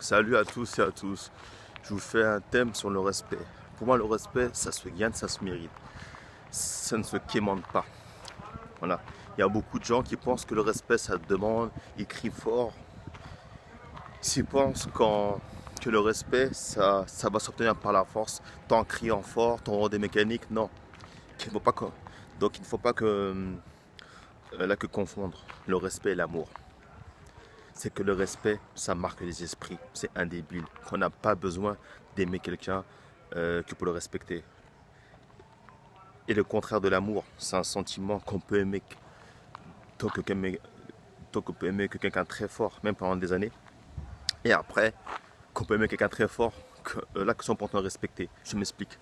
Salut à tous et à tous. Je vous fais un thème sur le respect. Pour moi, le respect, ça se gagne, ça se mérite. Ça ne se quémande pas. Voilà. Il y a beaucoup de gens qui pensent que le respect, ça se demande, ils crient fort. Ils pensent que le respect, ça va s'obtenir par la force, tant criant fort, tant des mécaniques. Non. Il ne faut pas que, donc il ne faut pas que confondre le respect et l'amour. C'est que le respect, ça marque les esprits, c'est indélébile. On n'a pas besoin d'aimer quelqu'un que pour le respecter. Et le contraire de l'amour, c'est un sentiment qu'on peut aimer tant qu'on peut aimer que quelqu'un très fort, même pendant des années. Et après, qu'on peut aimer quelqu'un très fort, là que son pourtant respecter. Je m'explique.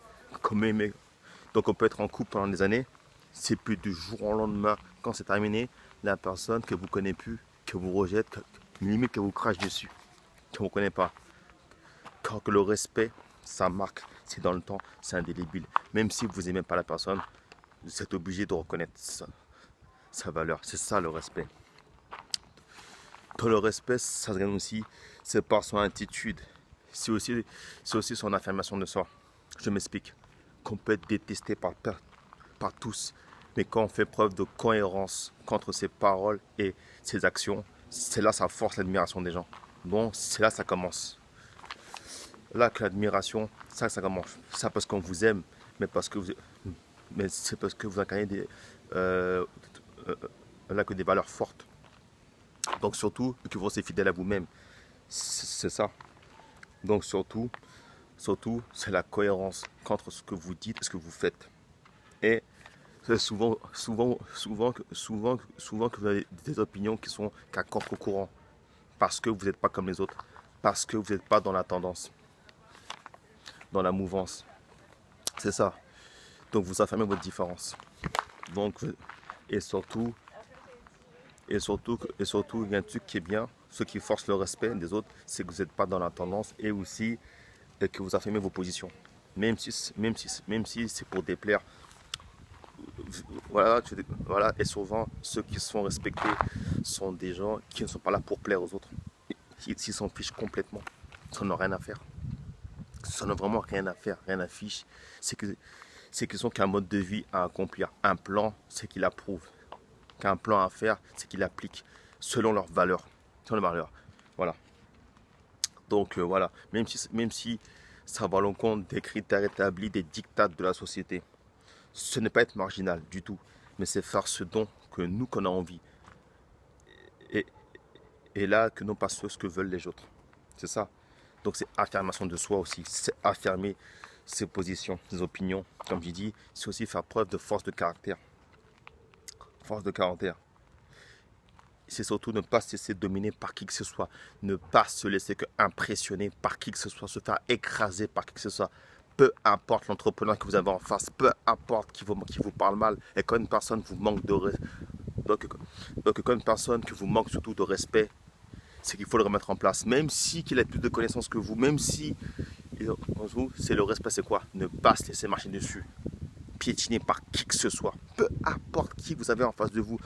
Donc on peut être en couple pendant des années, c'est plus du jour au lendemain, quand c'est terminé, la personne que vous ne connaissez plus, que vous rejette, limite que vous crache dessus, que vous ne connaissez pas. Quand que le respect, ça marque, c'est dans le temps, c'est indélébile. Même si vous n'aimez pas la personne, vous êtes obligé de reconnaître sa valeur. C'est ça le respect. Dans le respect, ça se gagne aussi, c'est par son attitude. C'est aussi son affirmation de soi. Je m'explique. Qu'on peut être détesté par tous, mais quand on fait preuve de cohérence entre ses paroles et ses actions, c'est là ça force l'admiration des gens. Bon, c'est là ça commence. Là que l'admiration, ça commence. Ça parce qu'on vous aime, mais c'est parce que vous incarnez euh, euh, là que des valeurs fortes. Donc surtout que vous restez fidèle à vous-même. C'est ça. Donc surtout, c'est la cohérence entre ce que vous dites et ce que vous faites. Et c'est souvent que vous avez des opinions qui sont qu'à contre-courant. Parce que vous n'êtes pas comme les autres. Parce que vous n'êtes pas dans la tendance, dans la mouvance. C'est ça. Donc vous affirmez votre différence. Donc, et surtout, il y a un truc qui est bien, ce qui force le respect des autres, c'est que vous n'êtes pas dans la tendance et aussi que vous affirmez vos positions. Même si c'est pour déplaire. Voilà, voilà, et souvent, ceux qui sont respectés sont des gens qui ne sont pas là pour plaire aux autres. Ils s'en fichent complètement. Ils n'en ont rien à faire. Ils n'en ont vraiment rien à faire, rien à fiche. C'est qu'ils ont qu'un mode de vie à accomplir. Un plan, c'est qu'ils approuvent. Qu'un plan à faire, c'est qu'ils appliquent selon leurs valeurs. Selon leurs valeurs. Voilà. Donc voilà, même si ça va à l'encontre des critères établis, des dictats de la société, ce n'est pas être marginal du tout, mais c'est faire ce dont que nous qu'on a envie. Et, et là, que non pas ce que veulent les autres. C'est ça. Donc c'est affirmation de soi aussi, c'est affirmer ses positions, ses opinions. Comme j'ai dit, c'est aussi faire preuve de force de caractère. Force de caractère. C'est surtout ne pas se laisser dominer par qui que ce soit. Ne pas se laisser que impressionner par qui que ce soit, se faire écraser par qui que ce soit. Peu importe l'entrepreneur que vous avez en face, peu importe qui vous parle mal, et quand une personne vous manque donc quand une personne qui vous manque surtout de respect, c'est qu'il faut le remettre en place. Même si qu'il a plus de connaissances que vous, même si c'est le respect, c'est quoi? Ne pas se laisser marcher dessus, piétiner par qui que ce soit. Peu importe qui vous avez en face de vous,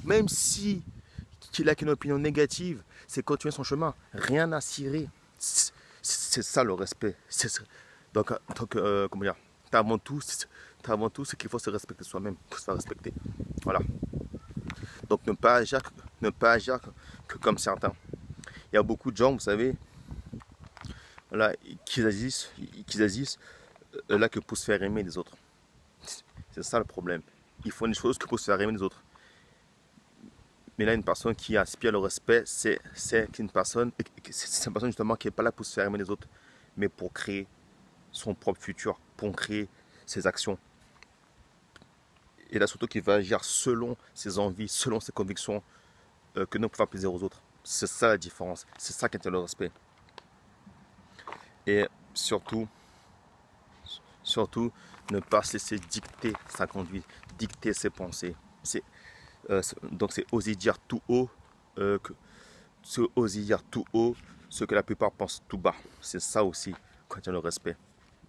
même si qu'il a une opinion négative, c'est continuer son chemin. Rien à cirer. C'est ça le respect. Comment dire, avant tout, c'est qu'il faut se respecter soi-même, pour se faire respecter. Voilà. Donc ne pas agir que comme certains. Il y a beaucoup de gens, vous savez, là, qui agissent là que pour se faire aimer des autres. C'est ça le problème. Ils font des choses que pour se faire aimer des autres. Mais là, une personne qui aspire le respect, c'est une personne justement qui n'est pas là pour se faire aimer des autres, mais pour créer son propre futur, pour créer ses actions. Et là, surtout, qui va agir selon ses envies, selon ses convictions, que non pour faire plaisir aux autres. C'est ça la différence. C'est ça qui est le respect. Et surtout, ne pas se laisser dicter sa conduite, dicter ses pensées. Donc c'est oser dire tout haut, ce que la plupart pensent tout bas. C'est ça aussi quand il y a le respect.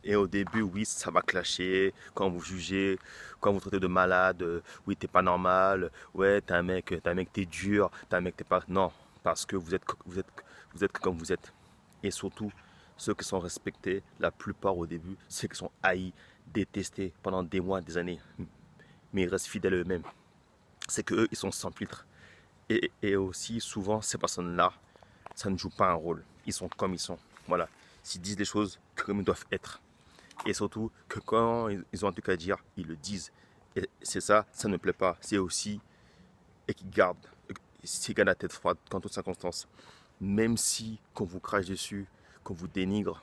Et au début, oui, ça va clasher quand vous jugez, quand vous traitez de malade, oui, t'es pas normal, ouais, t'es un mec, t'es dur, t'es un mec, t'es pas. Non, parce que vous êtes comme vous êtes. Et surtout, ceux qui sont respectés, la plupart au début, ceux qui sont haïs, détestés pendant des mois, des années, mais ils restent fidèles à eux-mêmes. C'est qu'eux, ils sont sans filtre. Et aussi, souvent, ces personnes-là, ça ne joue pas un rôle. Ils sont comme ils sont. Voilà. S'ils disent les choses comme ils doivent être. Et surtout, que quand ils ont un truc à dire, ils le disent. Et c'est ça, ça ne plaît pas. C'est aussi, et qu'ils gardent, la tête froide dans toutes circonstances. Même si, qu'on vous crache dessus, qu'on vous dénigre,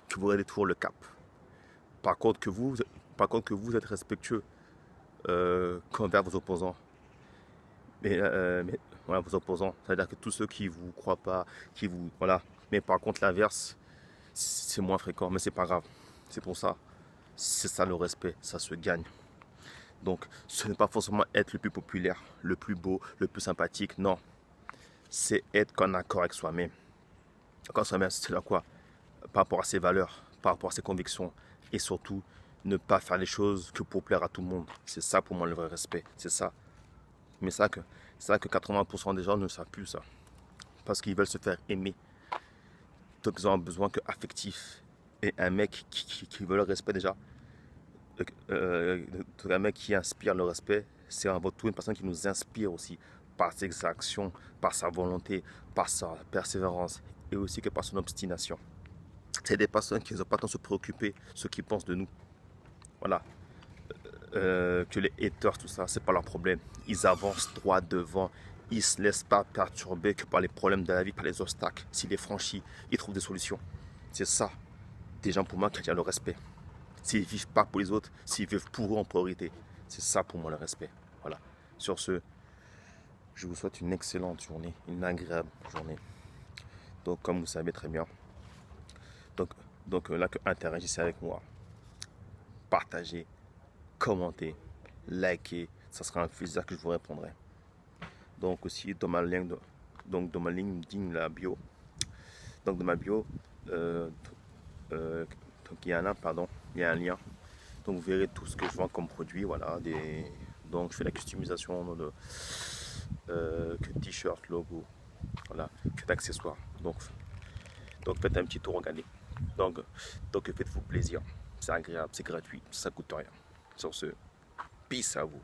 que vous regardez toujours le cap. Par contre, que vous êtes respectueux qu'envers vos opposants. Mais voilà, vos opposants, c'est-à-dire que tous ceux qui vous croient pas, qui vous voilà. Mais par contre l'inverse, c'est moins fréquent, mais c'est pas grave. C'est pour ça, c'est ça le respect, ça se gagne. Donc, ce n'est pas forcément être le plus populaire, le plus beau, le plus sympathique, non. C'est être en accord avec soi-même. Accord avec soi-même, c'est quoi? Par rapport à ses valeurs, par rapport à ses convictions, et surtout ne pas faire les choses que pour plaire à tout le monde. C'est ça pour moi le vrai respect, c'est ça. Mais c'est ça que 80% des gens ne savent plus ça. Parce qu'ils veulent se faire aimer. Donc ils ont un besoin que affectif. Et un mec qui veut le respect déjà, un mec qui inspire le respect, c'est avant tout une personne qui nous inspire aussi par ses actions, par sa volonté, par sa persévérance et aussi que par son obstination. C'est des personnes qui n'ont pas tant se préoccuper de ce qu'ils pensent de nous. Voilà. Que les haters, tout ça, c'est pas leur problème. Ils avancent droit devant. Ils se laissent pas perturber que par les problèmes de la vie, par les obstacles. S'il les franchit, ils trouvent des solutions. C'est ça, des gens pour moi qui ont le respect. S'ils vivent pas pour les autres, s'ils vivent pour eux en priorité. C'est ça pour moi le respect. Voilà. Sur ce, je vous souhaite une excellente journée, une agréable journée. Donc, comme vous savez très bien, là, interagissez avec moi, partagez, commentez, likez, ça sera un plaisir que je vous répondrai. Donc aussi dans ma ligne, donc dans ma LinkedIn, la bio, donc dans ma bio, donc il y a un lien, pardon, il y a un lien. Donc vous verrez tout ce que je vends comme produit, voilà. Donc je fais la customisation de que t-shirt, logo, voilà, que d'accessoires. Donc faites un petit tour, regardez. Donc faites-vous plaisir. C'est agréable, c'est gratuit, ça coûte rien. Sur ce, peace à vous.